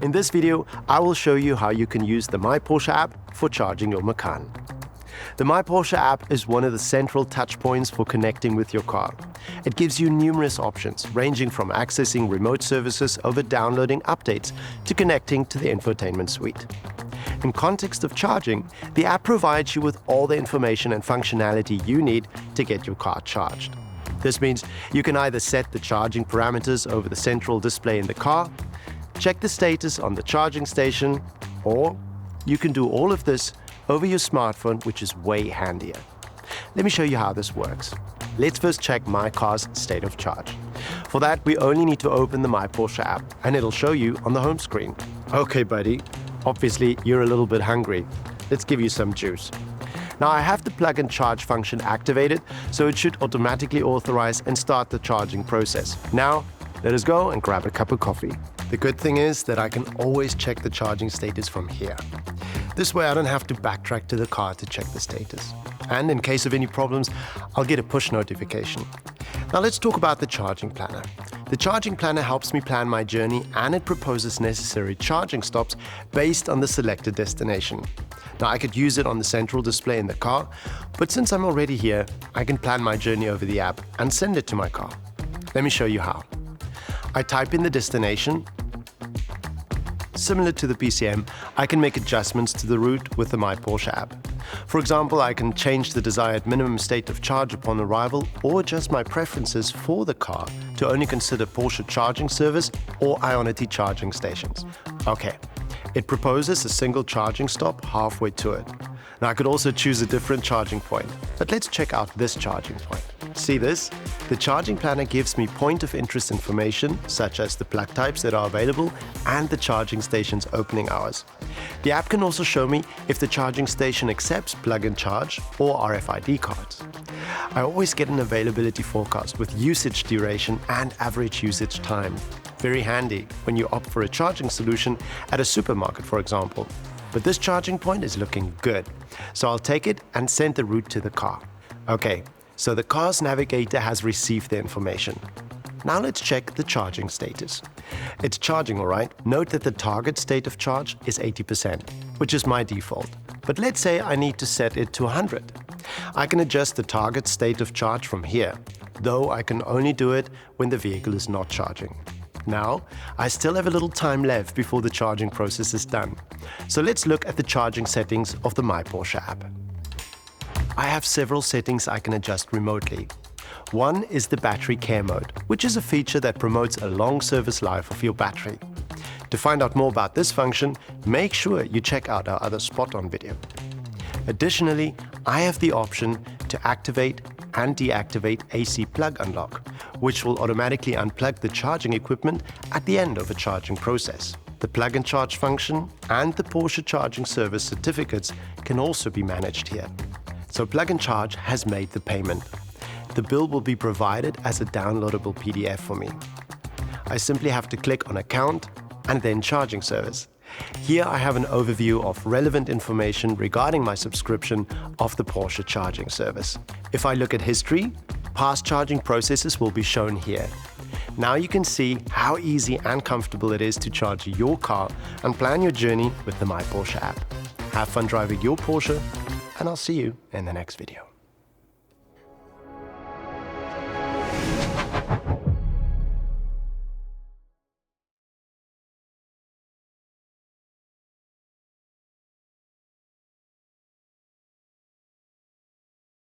In this video, I will show you how you can use the My Porsche app for charging your Macan. The My Porsche app is one of the central touchpoints for connecting with your car. It gives you numerous options, ranging from accessing remote services over downloading updates to connecting to the infotainment suite. In context of charging, the app provides you with all the information and functionality you need to get your car charged. This means you can either set the charging parameters over the central display in the car, check the status on the charging station, or you can do all of this over your smartphone, which is way handier. Let me show you how this works. Let's first check my car's state of charge. For that, we only need to open the My Porsche app, and it'll show you on the home screen. Okay, buddy, obviously you're a little bit hungry. Let's give you some juice. Now I have the plug and charge function activated, so it should automatically authorize and start the charging process. Now, let us go and grab a cup of coffee. The good thing is that I can always check the charging status from here. This way I don't have to backtrack to the car to check the status. And in case of any problems, I'll get a push notification. Now let's talk about the charging planner. The charging planner helps me plan my journey, and it proposes necessary charging stops based on the selected destination. Now I could use it on the central display in the car, but since I'm already here, I can plan my journey over the app and send it to my car. Let me show you how. I type in the destination. Similar to the PCM, I can make adjustments to the route with the My Porsche app. For example, I can change the desired minimum state of charge upon arrival or adjust my preferences for the car to only consider Porsche charging service or Ionity charging stations. Okay, it proposes a single charging stop halfway to it. Now I could also choose a different charging point, but let's check out this charging point. See this? The charging planner gives me point of interest information, such as the plug types that are available and the charging station's opening hours. The app can also show me if the charging station accepts plug and charge or RFID cards. I always get an availability forecast with usage duration and average usage time. Very handy when you opt for a charging solution at a supermarket, for example. But this charging point is looking good, so I'll take it and send the route to the car. Okay, so the car's navigator has received the information. Now let's check the charging status. It's charging all right. Note that the target state of charge is 80%, which is my default. But let's say I need to set it to 100. I can adjust the target state of charge from here, though I can only do it when the vehicle is not charging. Now, I still have a little time left before the charging process is done. So let's look at the charging settings of the My Porsche app. I have several settings I can adjust remotely. One is the battery care mode, which is a feature that promotes a long service life of your battery. To find out more about this function, make sure you check out our other spot-on video. Additionally, I have the option to activate and deactivate AC plug unlock, which will automatically unplug the charging equipment at the end of a charging process. The plug and charge function and the Porsche charging service certificates can also be managed here. So Plug and Charge has made the payment. The bill will be provided as a downloadable PDF for me. I simply have to click on Account and then Charging Service. Here I have an overview of relevant information regarding my subscription of the Porsche charging service. If I look at history, past charging processes will be shown here. Now you can see how easy and comfortable it is to charge your car and plan your journey with the My Porsche app. Have fun driving your Porsche, and I'll see you in the next video.